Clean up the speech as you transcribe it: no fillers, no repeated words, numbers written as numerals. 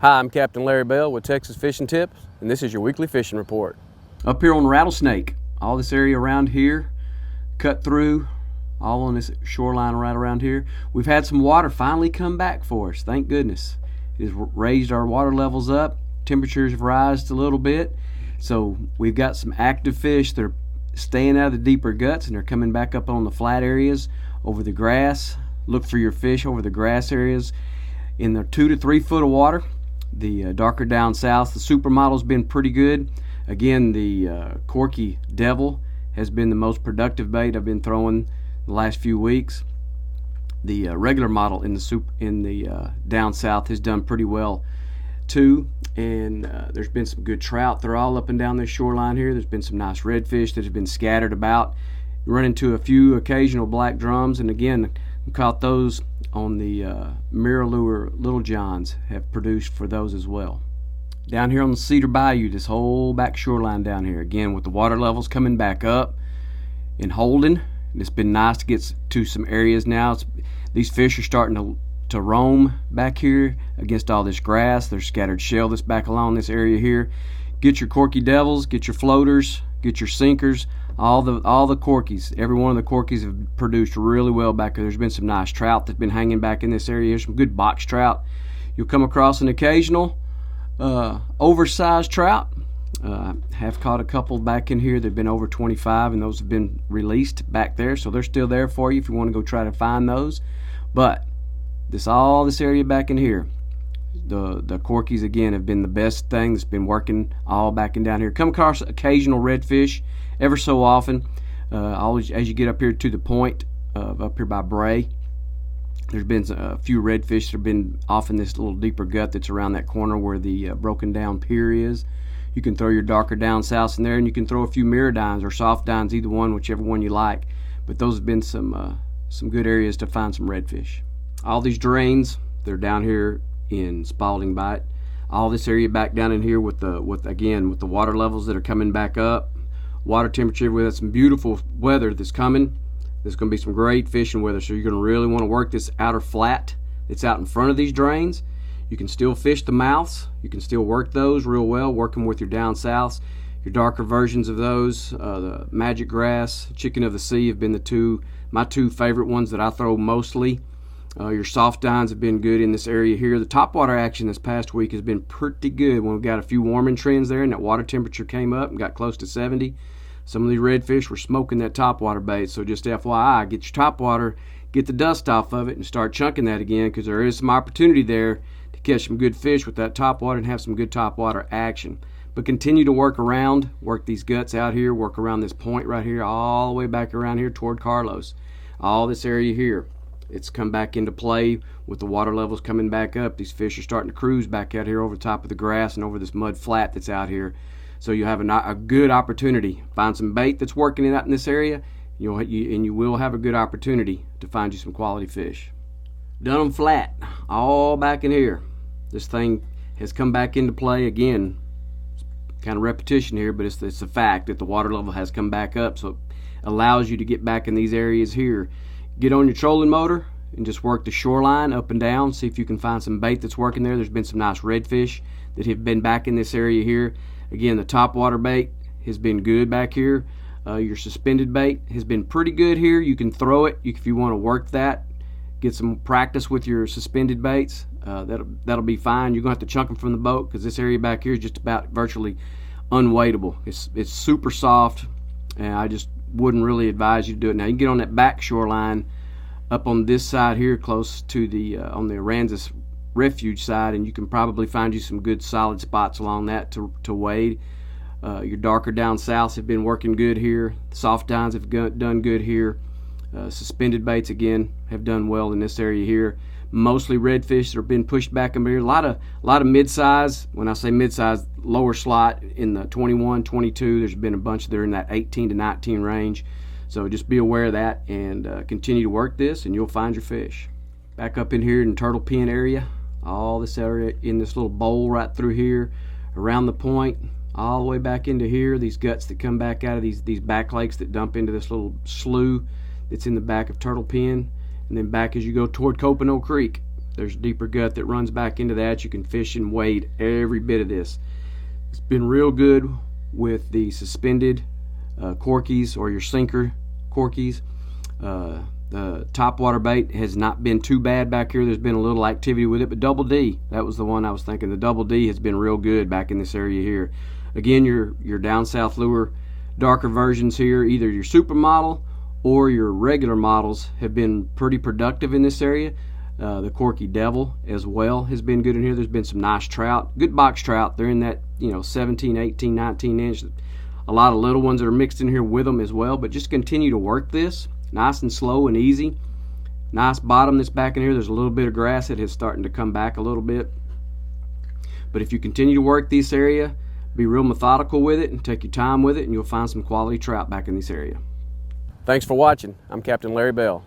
Hi, I'm Captain Larry Bell with Texas Fishing Tips, and this is your weekly fishing report. Up here on Rattlesnake, all this area around here, cut through, all on this shoreline right around here. We've had some water finally come back for us, thank goodness. It has raised our water levels up, temperatures have risen a little bit, so we've got some active fish that are staying out of the deeper guts and they're coming back up on the flat areas over the grass. Look for your fish over the grass areas in the 2 to 3 foot of water. The darker down south, the supermodel's been pretty good. Again, the Corky Devil has been the most productive bait I've been throwing the last few weeks. The regular model in the down south has done pretty well too, and there's been some good trout. They're all up and down this shoreline here. There's been some nice redfish that have been scattered about. You run into a few occasional black drums, and again, we caught those on the mirror lure Little Johns have produced for those as well. Down here on the Cedar Bayou, this whole back shoreline down here, again with the water levels coming back up and holding, it's been nice to get to some areas now. These fish are starting to roam back here against all this grass. There's scattered shell that's back along this area here. Get your Corky Devils, get your floaters, get your sinkers. All the Corkies, every one of the Corkies have produced really well back there. There's been some nice trout that's been hanging back in this area. There's some good box trout. You'll come across an occasional oversized trout. Have caught a couple back in here. They've been over 25, and those have been released back there, so they're still there for you if you want to go try to find those. But all this area back in here, the Corkies again have been the best thing that's been working all back and down here. Come across occasional redfish ever so often. Always as you get up here to the point up here by Bray, there's been a few redfish that have been off in this little deeper gut that's around that corner where the broken down pier is. You can throw your darker down souths in there, and you can throw a few mirror dines or soft dines, either one, whichever one you like. But those have been some good areas to find some redfish. All these drains, they're down here in Spalding Bight. All this area back down in here with the water levels that are coming back up. Water temperature, with some beautiful weather that's coming. There's going to be some great fishing weather, so you're going to really want to work this outer flat that's out in front of these drains. You can still fish the mouths. You can still work those real well, working with your down souths. Your darker versions of those, the Magic Grass, Chicken of the Sea have been my two favorite ones that I throw mostly. Your soft dines have been good in this area here. The topwater action this past week has been pretty good when we got a few warming trends there and that water temperature came up and got close to 70. Some of these redfish were smoking that topwater bait, so just FYI, get your topwater, get the dust off of it, and start chunking that again, because there is some opportunity there to catch some good fish with that topwater and have some good topwater action. But continue to work these guts out here, work around this point right here, all the way back around here toward Carlos. All this area here, it's come back into play with the water levels coming back up. These fish are starting to cruise back out here over the top of the grass and over this mud flat that's out here. So you have a good opportunity. Find some bait that's working out in this area, and you will have a good opportunity to find you some quality fish. Done them flat, all back in here. This thing has come back into play again. Kind of repetition here, but it's a fact that the water level has come back up, so it allows you to get back in these areas here. Get on your trolling motor and just work the shoreline up and down. See if you can find some bait that's working there. There's been some nice redfish that have been back in this area here. Again, the topwater bait has been good back here. Your suspended bait has been pretty good here. You can throw it if you want to work that. Get some practice with your suspended baits. That'll be fine. You're going to have to chunk them from the boat, because this area back here is just about virtually unweightable. It's super soft, and I just wouldn't really advise you to do it. Now, you can get on that back shoreline up on this side here, close to the on the Aransas Refuge side, and you can probably find you some good solid spots along that to wade. Your darker down souths have been working good here. Soft dines have done good here. Suspended baits again have done well in this area here. Mostly redfish that have been pushed back in here. A lot of mid-size. When I say mid-size, lower slot in the 21, 22. There's been a bunch that are in that 18 to 19 range. So just be aware of that and continue to work this, and you'll find your fish. Back up in here in Turtle Pen area. All this area in this little bowl right through here, around the point, all the way back into here. These guts that come back out of these back lakes that dump into this little slough that's in the back of Turtle Pen. And then back as you go toward Copano Creek. There's a deeper gut that runs back into that. You can fish and wade every bit of this. It's been real good with the suspended corkies or your sinker corkies. The topwater bait has not been too bad back here. There's been a little activity with it, but Double D, that was the one I was thinking. The Double D has been real good back in this area here. Again, your down south lure darker versions here, either your super model or your regular models, have been pretty productive in this area. The Corky Devil as well has been good in here. There's been some nice trout, good box trout. They're in that 17, 18, 19 inch. A lot of little ones that are mixed in here with them as well, but just continue to work this nice and slow and easy. Nice bottom that's back in here. There's a little bit of grass that is starting to come back a little bit, but if you continue to work this area, be real methodical with it and take your time with it, and you'll find some quality trout back in this area. Thanks for watching. I'm Captain Larry Bell.